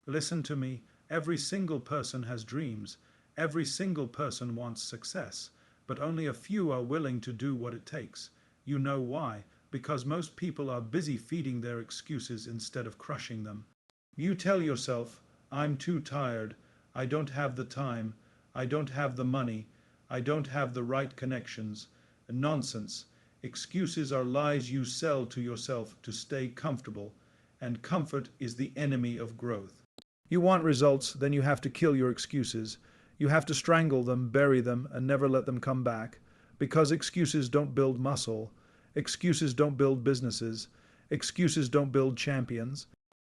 Listen to me. Every single person has dreams. Every single person wants success. But only a few are willing to do what it takes. You know why? Because most people are busy feeding their excuses instead of crushing them. You tell yourself, I'm too tired. I don't have the time. I don't have the money. I don't have the right connections. Nonsense. Excuses are lies you sell to yourself to stay comfortable, and comfort is the enemy of growth. You want results, then you have to kill your excuses. You have to strangle them, bury them, and never let them come back. Because excuses don't build muscle. Excuses don't build businesses. Excuses don't build champions.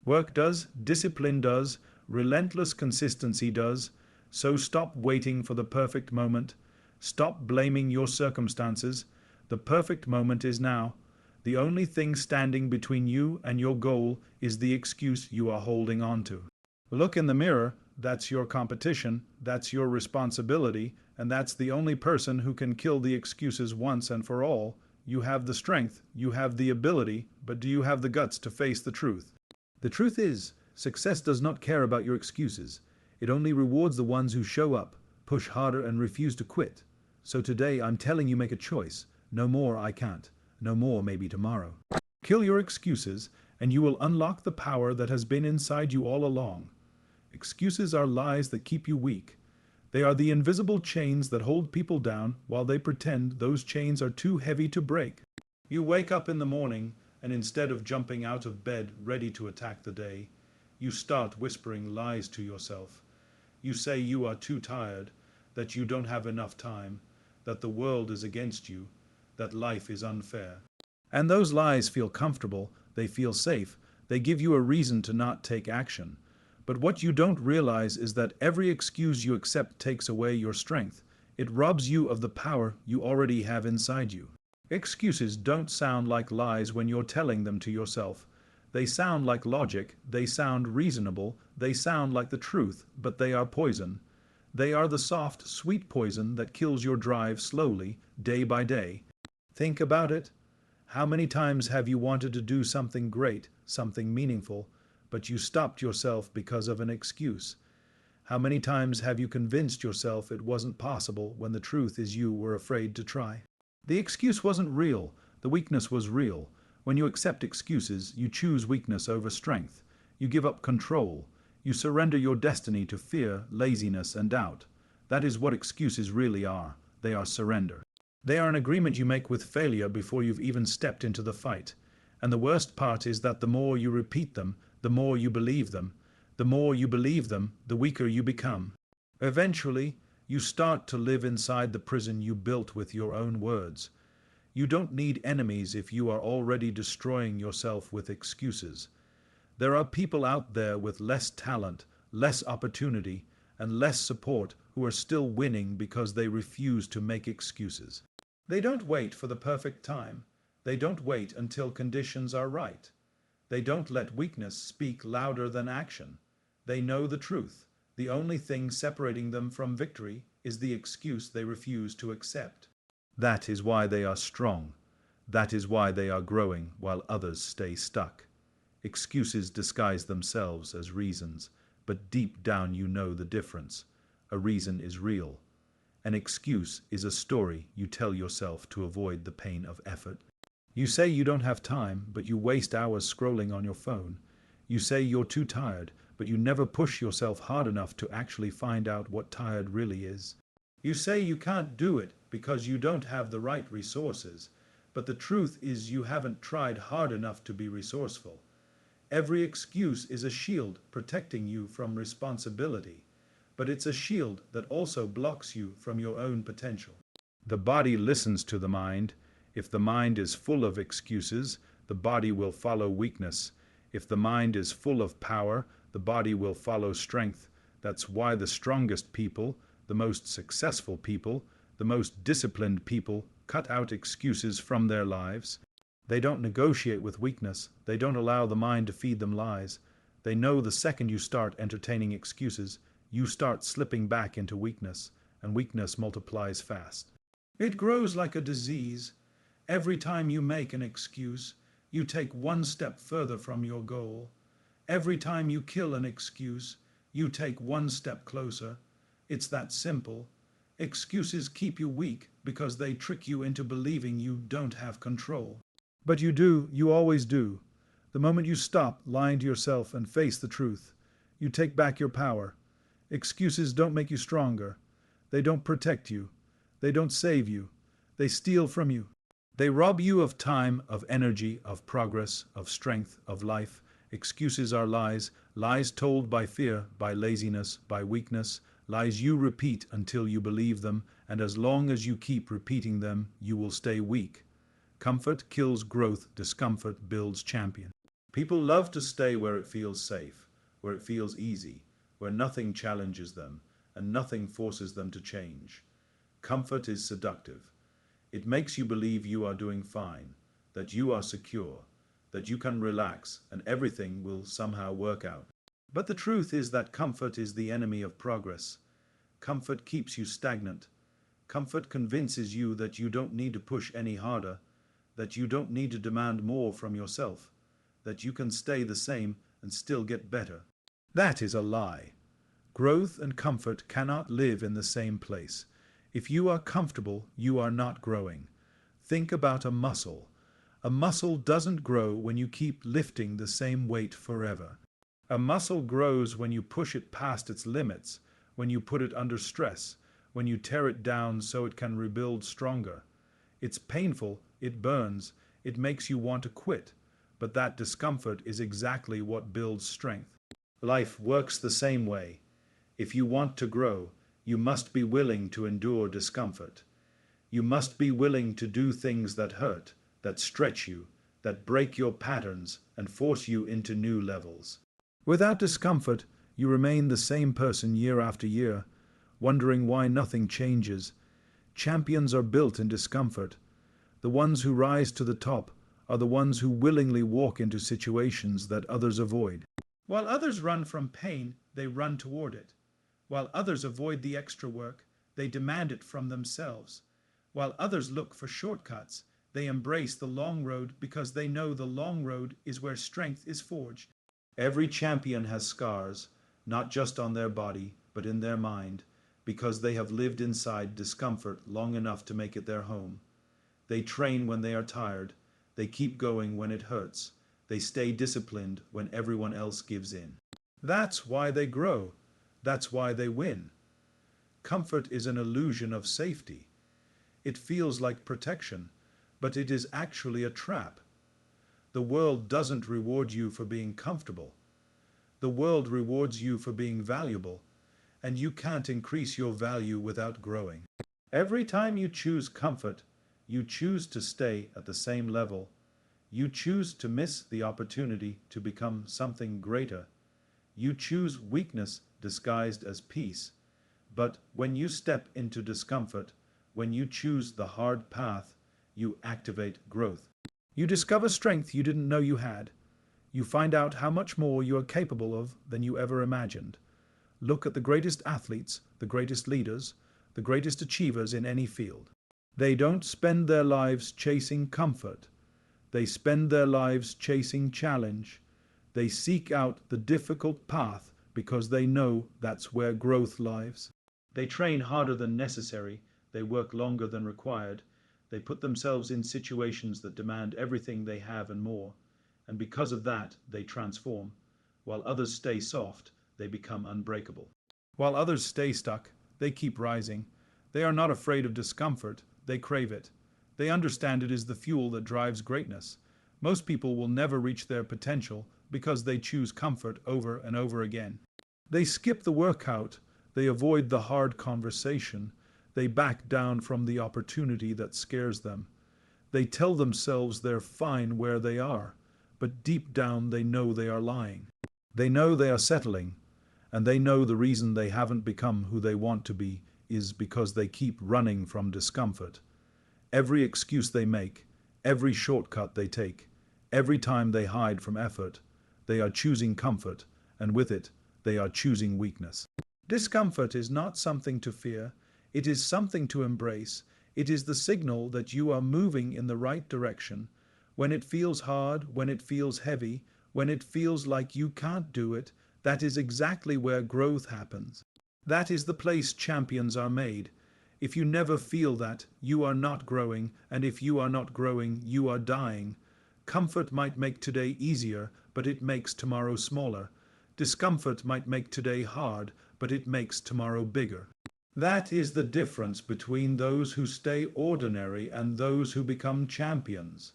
Work does, discipline does, relentless consistency does. So stop waiting for the perfect moment. Stop blaming your circumstances. The perfect moment is now. The only thing standing between you and your goal is the excuse you are holding on to. Look in the mirror. That's your competition. That's your responsibility. And that's the only person who can kill the excuses once and for all. You have the strength. You have the ability. But do you have the guts to face the truth? The truth is, success does not care about your excuses. It only rewards the ones who show up, push harder, and refuse to quit. So today I'm telling you, make a choice. No more I can't. No more maybe tomorrow. Kill your excuses and you will unlock the power that has been inside you all along. Excuses are lies that keep you weak. They are the invisible chains that hold people down while they pretend those chains are too heavy to break. You wake up in the morning and instead of jumping out of bed ready to attack the day, you start whispering lies to yourself. You say you are too tired, that you don't have enough time, that the world is against you, that life is unfair. And those lies feel comfortable, they feel safe, they give you a reason to not take action. But what you don't realize is that every excuse you accept takes away your strength. It robs you of the power you already have inside you. Excuses don't sound like lies when you're telling them to yourself. They sound like logic, they sound reasonable, they sound like the truth, but they are poison. They are the soft, sweet poison that kills your drive slowly, day by day. Think about it. How many times have you wanted to do something great, something meaningful, but you stopped yourself because of an excuse? How many times have you convinced yourself it wasn't possible when the truth is you were afraid to try? The excuse wasn't real, the weakness was real. When you accept excuses, you choose weakness over strength. You give up control. You surrender your destiny to fear, laziness, and doubt. That is what excuses really are. They are surrender. They are an agreement you make with failure before you've even stepped into the fight. And the worst part is that the more you repeat them, the more you believe them. The more you believe them, the weaker you become. Eventually, you start to live inside the prison you built with your own words. You don't need enemies if you are already destroying yourself with excuses. There are people out there with less talent, less opportunity, and less support who are still winning because they refuse to make excuses. They don't wait for the perfect time. They don't wait until conditions are right. They don't let weakness speak louder than action. They know the truth. The only thing separating them from victory is the excuse they refuse to accept. That is why they are strong. That is why they are growing while others stay stuck. Excuses disguise themselves as reasons, but deep down you know the difference. A reason is real. An excuse is a story you tell yourself to avoid the pain of effort. You say you don't have time, but you waste hours scrolling on your phone. You say you're too tired, but you never push yourself hard enough to actually find out what tired really is. You say you can't do it because you don't have the right resources, but the truth is you haven't tried hard enough to be resourceful. Every excuse is a shield protecting you from responsibility, but it's a shield that also blocks you from your own potential. The body listens to the mind. If the mind is full of excuses, the body will follow weakness. If the mind is full of power, the body will follow strength. That's why the strongest people, the most successful people, the most disciplined people cut out excuses from their lives. They don't negotiate with weakness. They don't allow the mind to feed them lies. They know the second you start entertaining excuses, you start slipping back into weakness, and weakness multiplies fast. It grows like a disease. Every time you make an excuse, you take one step further from your goal. Every time you kill an excuse, you take one step closer. It's that simple. Excuses keep you weak because they trick you into believing you don't have control. But you do, you always do. The moment you stop lying to yourself and face the truth, you take back your power. Excuses don't make you stronger. They don't protect you. They don't save you. They steal from you. They rob you of time, of energy, of progress, of strength, of life. Excuses are lies, lies told by fear, by laziness, by weakness, lies you repeat until you believe them, and as long as you keep repeating them, you will stay weak. Comfort kills growth, discomfort builds champion. People love to stay where it feels safe, where it feels easy, where nothing challenges them, and nothing forces them to change. Comfort is seductive. It makes you believe you are doing fine, that you are secure, that you can relax and everything will somehow work out. But the truth is that comfort is the enemy of progress. Comfort keeps you stagnant. Comfort convinces you that you don't need to push any harder, that you don't need to demand more from yourself, that you can stay the same and still get better. That is a lie. Growth and comfort cannot live in the same place. If you are comfortable, you are not growing. Think about a muscle. A muscle doesn't grow when you keep lifting the same weight forever. A muscle grows when you push it past its limits, when you put it under stress, when you tear it down so it can rebuild stronger. It's painful, it burns, it makes you want to quit, but that discomfort is exactly what builds strength. Life works the same way. If you want to grow, you must be willing to endure discomfort. You must be willing to do things that hurt, that stretch you, that break your patterns and force you into new levels. Without discomfort, you remain the same person year after year, wondering why nothing changes. Champions are built in discomfort. The ones who rise to the top are the ones who willingly walk into situations that others avoid. While others run from pain, they run toward it. While others avoid the extra work, they demand it from themselves. While others look for shortcuts, they embrace the long road because they know the long road is where strength is forged. Every champion has scars, not just on their body, but in their mind, because they have lived inside discomfort long enough to make it their home. They train when they are tired. They keep going when it hurts. They stay disciplined when everyone else gives in. That's why they grow. That's why they win. Comfort is an illusion of safety. It feels like protection, but it is actually a trap. The world doesn't reward you for being comfortable. The world rewards you for being valuable, and you can't increase your value without growing. Every time you choose comfort, you choose to stay at the same level. You choose to miss the opportunity to become something greater. You choose weakness disguised as peace. But when you step into discomfort, when you choose the hard path, you activate growth. You discover strength you didn't know you had. You find out how much more you are capable of than you ever imagined. Look at the greatest athletes, the greatest leaders, the greatest achievers in any field. They don't spend their lives chasing comfort. They spend their lives chasing challenge. They seek out the difficult path because they know that's where growth lies. They train harder than necessary. They work longer than required. They put themselves in situations that demand everything they have and more. And because of that, they transform. While others stay soft, they become unbreakable. While others stay stuck, they keep rising. They are not afraid of discomfort. They crave it. They understand it is the fuel that drives greatness. Most people will never reach their potential because they choose comfort over and over again. They skip the workout. They avoid the hard conversation. They back down from the opportunity that scares them. They tell themselves they're fine where they are, but deep down they know they are lying. They know they are settling, and they know the reason they haven't become who they want to be is because they keep running from discomfort. Every excuse they make, every shortcut they take, every time they hide from effort, they are choosing comfort, and with it, they are choosing weakness. Discomfort is not something to fear. It is something to embrace. It is the signal that you are moving in the right direction. When it feels hard, when it feels heavy, When it feels like you can't do it, that is exactly where growth happens. That is the place champions are made. If you never feel that, you are not growing, and if you are not growing, you are dying. Comfort might make today easier, but it makes tomorrow smaller. Discomfort might make today hard, but it makes tomorrow bigger. That is the difference between those who stay ordinary and those who become champions.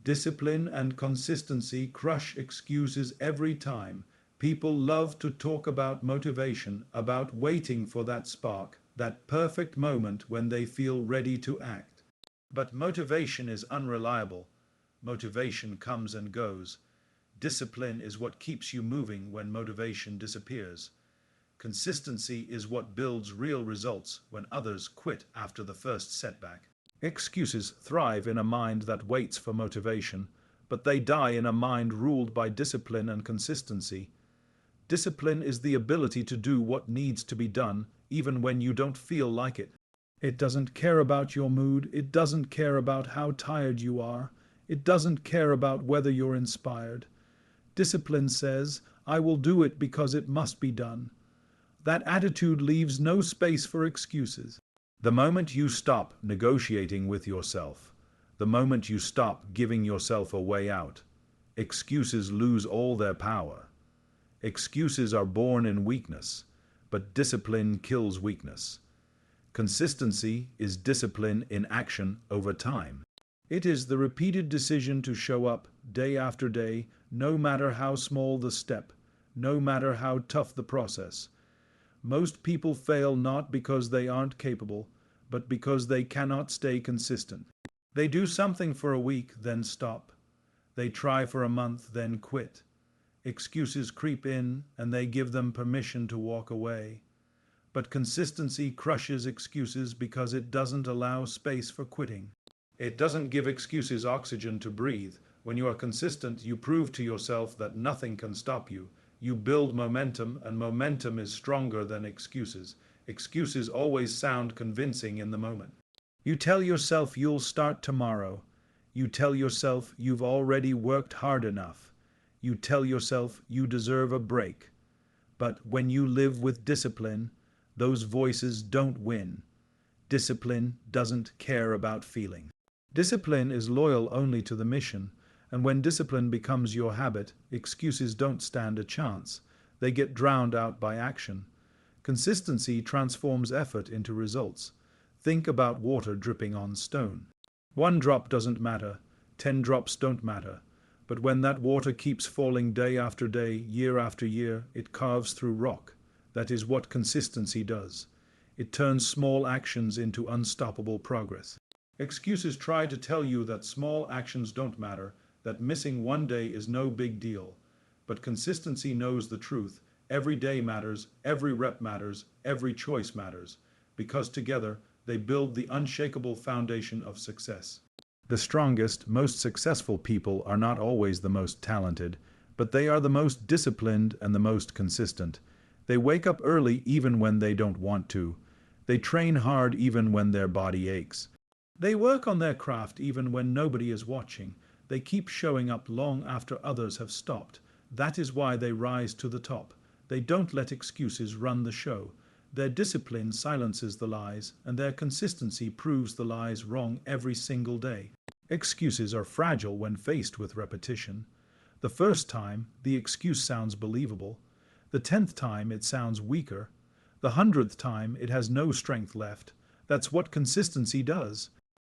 Discipline and consistency crush excuses every time. People love to talk about motivation, about waiting for that spark, that perfect moment when they feel ready to act. But motivation is unreliable. Motivation comes and goes. Discipline is what keeps you moving when motivation disappears. Consistency is what builds real results when others quit after the first setback. Excuses thrive in a mind that waits for motivation, but they die in a mind ruled by discipline and consistency. Discipline is the ability to do what needs to be done, even when you don't feel like it. It doesn't care about your mood, it doesn't care about how tired you are, it doesn't care about whether you're inspired. Discipline says, I will do it because it must be done. That attitude leaves no space for excuses. The moment you stop negotiating with yourself, the moment you stop giving yourself a way out, excuses lose all their power. Excuses are born in weakness, but discipline kills weakness. Consistency is discipline in action over time. It is the repeated decision to show up day after day, no matter how small the step, no matter how tough the process. Most people fail not because they aren't capable, but because they cannot stay consistent. They do something for a week, then stop. They try for a month, then quit. Excuses creep in, and they give them permission to walk away. But consistency crushes excuses because it doesn't allow space for quitting. It doesn't give excuses oxygen to breathe. When you are consistent, you prove to yourself that nothing can stop you. You build momentum, and momentum is stronger than excuses. Excuses always sound convincing in the moment. You tell yourself you'll start tomorrow. You tell yourself you've already worked hard enough. You tell yourself you deserve a break. But when you live with discipline, those voices don't win. Discipline doesn't care about feeling. Discipline is loyal only to the mission. And when discipline becomes your habit, excuses don't stand a chance. They get drowned out by action. Consistency transforms effort into results. Think about water dripping on stone. 1 drop doesn't matter, 10 drops don't matter. But when that water keeps falling day after day, year after year, it carves through rock. That is what consistency does. It turns small actions into unstoppable progress. Excuses try to tell you that small actions don't matter, that missing 1 day is no big deal. But consistency knows the truth. Every day matters, every rep matters, every choice matters, because together they build the unshakable foundation of success. The strongest, most successful people are not always the most talented, but they are the most disciplined and the most consistent. They wake up early even when they don't want to. They train hard even when their body aches. They work on their craft even when nobody is watching. They keep showing up long after others have stopped. That is why they rise to the top. They don't let excuses run the show. Their discipline silences the lies, and their consistency proves the lies wrong every single day. Excuses are fragile when faced with repetition. The first time, the excuse sounds believable. The 10th time, it sounds weaker. The 100th time, it has no strength left. That's what consistency does.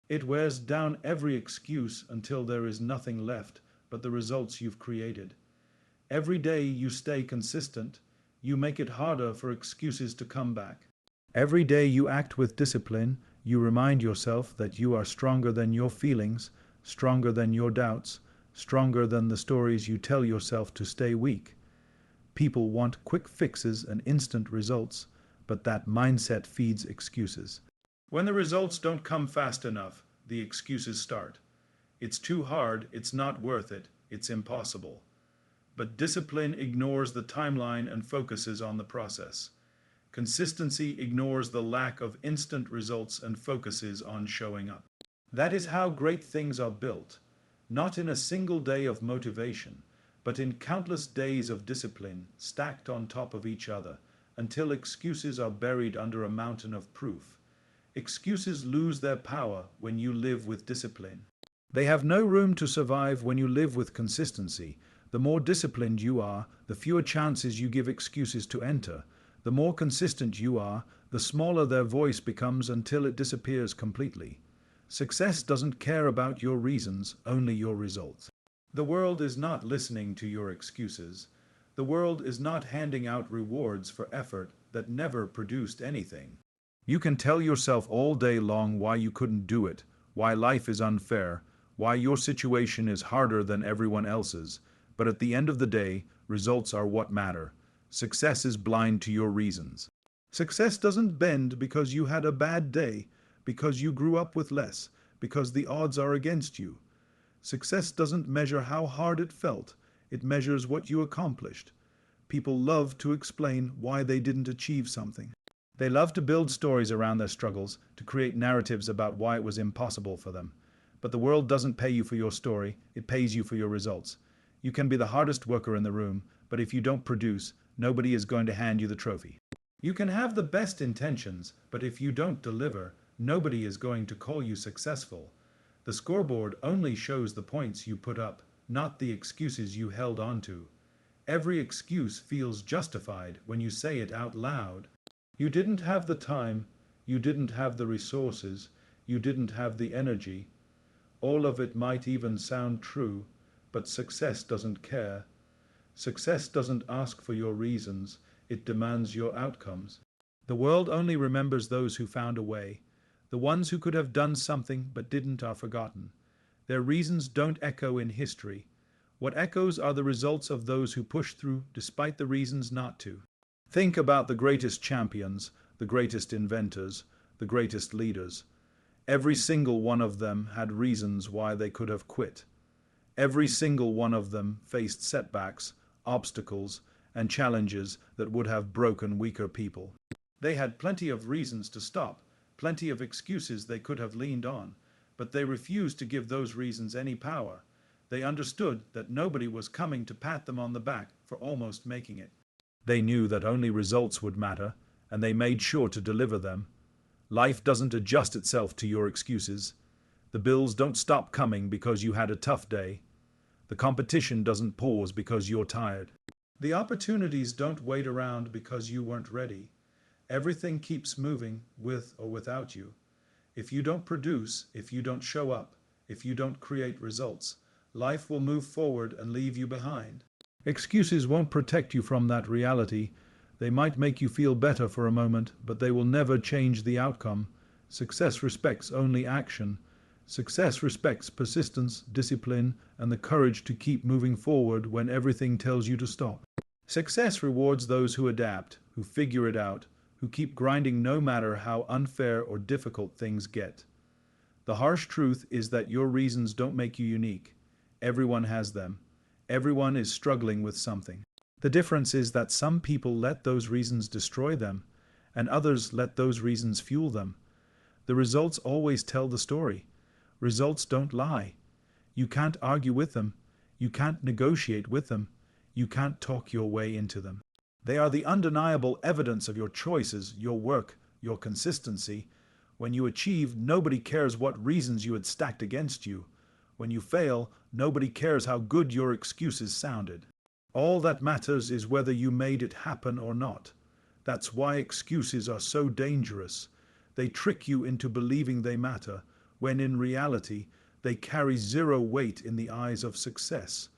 It wears down every excuse until there is nothing left but the results you've created. Every day you stay consistent, you make it harder for excuses to come back. Every day you act with discipline, you remind yourself that you are stronger than your feelings, stronger than your doubts, stronger than the stories you tell yourself to stay weak. People want quick fixes and instant results, but that mindset feeds excuses. When the results don't come fast enough, the excuses start. It's too hard, it's not worth it, it's impossible. But discipline ignores the timeline and focuses on the process. Consistency ignores the lack of instant results and focuses on showing up. That is how great things are built, not in a single day of motivation, but in countless days of discipline stacked on top of each other until excuses are buried under a mountain of proof. Excuses lose their power when you live with discipline. They have no room to survive when you live with consistency. The more disciplined you are, the fewer chances you give excuses to enter. The more consistent you are, the smaller their voice becomes until it disappears completely. Success doesn't care about your reasons, only your results. The world is not listening to your excuses. The world is not handing out rewards for effort that never produced anything. You can tell yourself all day long why you couldn't do it, why life is unfair, why your situation is harder than everyone else's, but at the end of the day, results are what matter. Success is blind to your reasons. Success doesn't bend because you had a bad day, because you grew up with less, because the odds are against you. Success doesn't measure how hard it felt, it measures what you accomplished. People love to explain why they didn't achieve something. They love to build stories around their struggles, to create narratives about why it was impossible for them. But the world doesn't pay you for your story, it pays you for your results. You can be the hardest worker in the room, but if you don't produce, nobody is going to hand you the trophy. You can have the best intentions, but if you don't deliver, nobody is going to call you successful. The scoreboard only shows the points you put up, not the excuses you held on to. Every excuse feels justified when you say it out loud. You didn't have the time, you didn't have the resources, you didn't have the energy. All of it might even sound true, but success doesn't care. Success doesn't ask for your reasons, it demands your outcomes. The world only remembers those who found a way. The ones who could have done something but didn't are forgotten. Their reasons don't echo in history. What echoes are the results of those who push through despite the reasons not to. Think about the greatest champions, the greatest inventors, the greatest leaders. Every single one of them had reasons why they could have quit. Every single one of them faced setbacks, obstacles, and challenges that would have broken weaker people. They had plenty of reasons to stop, plenty of excuses they could have leaned on, but they refused to give those reasons any power. They understood that nobody was coming to pat them on the back for almost making it. They knew that only results would matter, and they made sure to deliver them. Life doesn't adjust itself to your excuses. The bills don't stop coming because you had a tough day. The competition doesn't pause because you're tired. The opportunities don't wait around because you weren't ready. Everything keeps moving with or without you. If you don't produce, if you don't show up, if you don't create results, life will move forward and leave you behind. Excuses won't protect you from that reality. They might make you feel better for a moment, but they will never change the outcome. Success respects only action. Success respects persistence, discipline, and the courage to keep moving forward when everything tells you to stop. Success rewards those who adapt, who figure it out, who keep grinding no matter how unfair or difficult things get. The harsh truth is that your reasons don't make you unique. Everyone has them. Everyone is struggling with something. The difference is that some people let those reasons destroy them, and others let those reasons fuel them. The results always tell the story. Results don't lie. You can't argue with them. You can't negotiate with them. You can't talk your way into them. They are the undeniable evidence of your choices, your work, your consistency. When you achieve, nobody cares what reasons you had stacked against you. When you fail, nobody cares how good your excuses sounded. All that matters is whether you made it happen or not. That's why excuses are so dangerous. They trick you into believing they matter, when in reality, they carry zero weight in the eyes of success.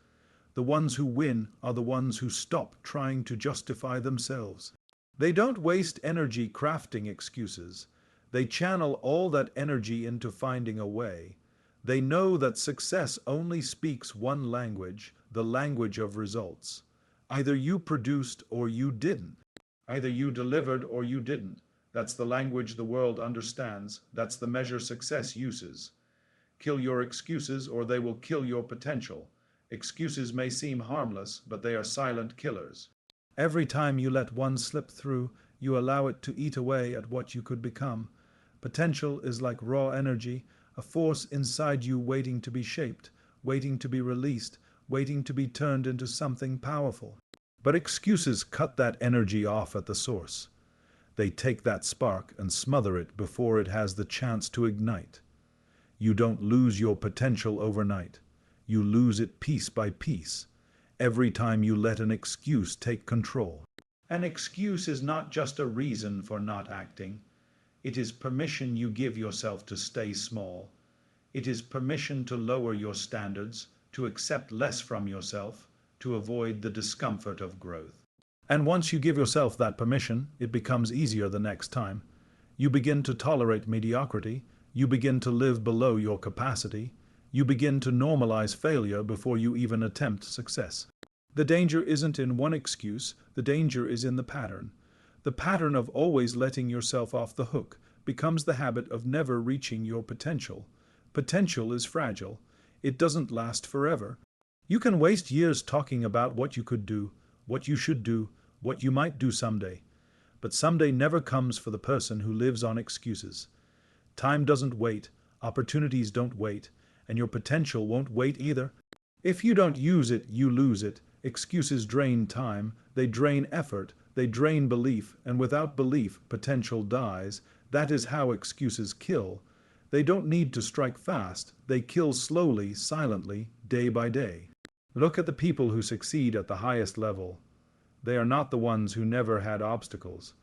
The ones who win are the ones who stop trying to justify themselves. They don't waste energy crafting excuses. They channel all that energy into finding a way. They know that success only speaks one language, the language of results. Either you produced or you didn't. Either you delivered or you didn't. That's the language the world understands. That's the measure success uses. Kill your excuses or they will kill your potential. Excuses may seem harmless, but they are silent killers. Every time you let one slip through, you allow it to eat away at what you could become. Potential is like raw energy, a force inside you waiting to be shaped, waiting to be released, waiting to be turned into something powerful. But excuses cut that energy off at the source. They take that spark and smother it before it has the chance to ignite. You don't lose your potential overnight. You lose it piece by piece, every time you let an excuse take control. An excuse is not just a reason for not acting. It is permission you give yourself to stay small. It is permission to lower your standards, to accept less from yourself, to avoid the discomfort of growth. And once you give yourself that permission, it becomes easier the next time. You begin to tolerate mediocrity. You begin to live below your capacity. You begin to normalize failure before you even attempt success. The danger isn't in one excuse, the danger is in the pattern. The pattern of always letting yourself off the hook becomes the habit of never reaching your potential. Potential is fragile. It doesn't last forever. You can waste years talking about what you could do, what you should do, what you might do someday. But someday never comes for the person who lives on excuses. Time doesn't wait, opportunities don't wait, and your potential won't wait either. If you don't use it, you lose it. Excuses drain time, they drain effort, they drain belief, and without belief, potential dies. That is how excuses kill. They don't need to strike fast, they kill slowly, silently, day by day. Look at the people who succeed at the highest level. They are not the ones who never had obstacles.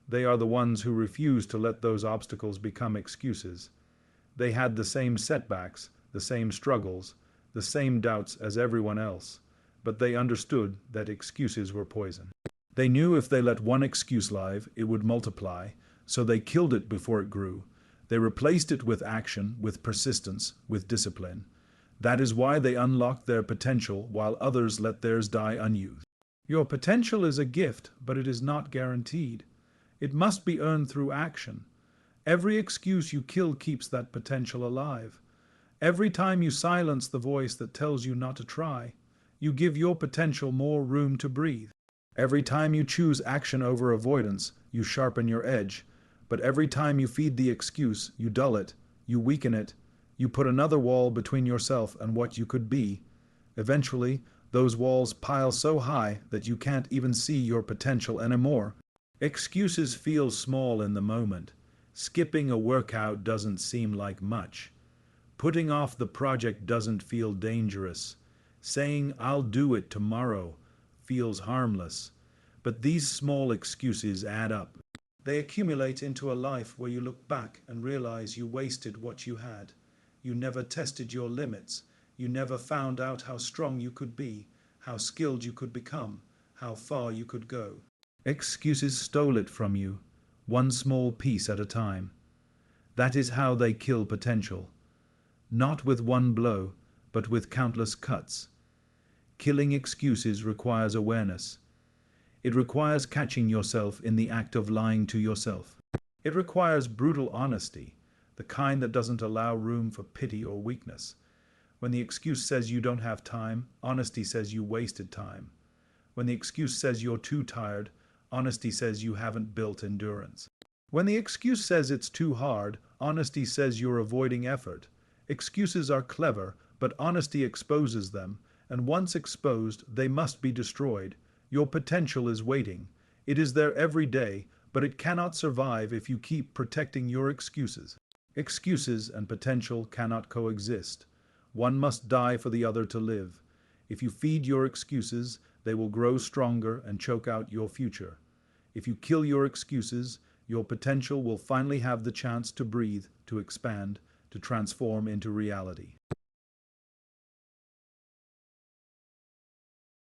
They are the ones who refuse to let those obstacles become excuses. They had the same setbacks, the same struggles, the same doubts as everyone else, but they understood that excuses were poison. They knew if they let one excuse live, it would multiply, so they killed it before it grew. They replaced it with action, with persistence, with discipline. That is why they unlocked their potential while others let theirs die unused. Your potential is a gift, but it is not guaranteed. It must be earned through action. Every excuse you kill keeps that potential alive. Every time you silence the voice that tells you not to try, you give your potential more room to breathe. Every time you choose action over avoidance, you sharpen your edge. But every time you feed the excuse, you dull it, you weaken it, you put another wall between yourself and what you could be. Eventually, those walls pile so high that you can't even see your potential anymore. Excuses feel small in the moment. Skipping a workout doesn't seem like much. Putting off the project doesn't feel dangerous. Saying, "I'll do it tomorrow," feels harmless. But these small excuses add up. They accumulate into a life where you look back and realize you wasted what you had. You never tested your limits. You never found out how strong you could be, how skilled you could become, how far you could go. Excuses stole it from you, one small piece at a time. That is how they kill potential. Not with one blow, but with countless cuts. Killing excuses requires awareness. It requires catching yourself in the act of lying to yourself. It requires brutal honesty, the kind that doesn't allow room for pity or weakness. When the excuse says you don't have time, honesty says you wasted time. When the excuse says you're too tired, honesty says you haven't built endurance. When the excuse says it's too hard, honesty says you're avoiding effort. Excuses are clever, but honesty exposes them, and once exposed, they must be destroyed. Your potential is waiting. It is there every day, but it cannot survive if you keep protecting your excuses. Excuses and potential cannot coexist. One must die for the other to live. If you feed your excuses, they will grow stronger and choke out your future. If you kill your excuses, your potential will finally have the chance to breathe, to expand, to transform into reality.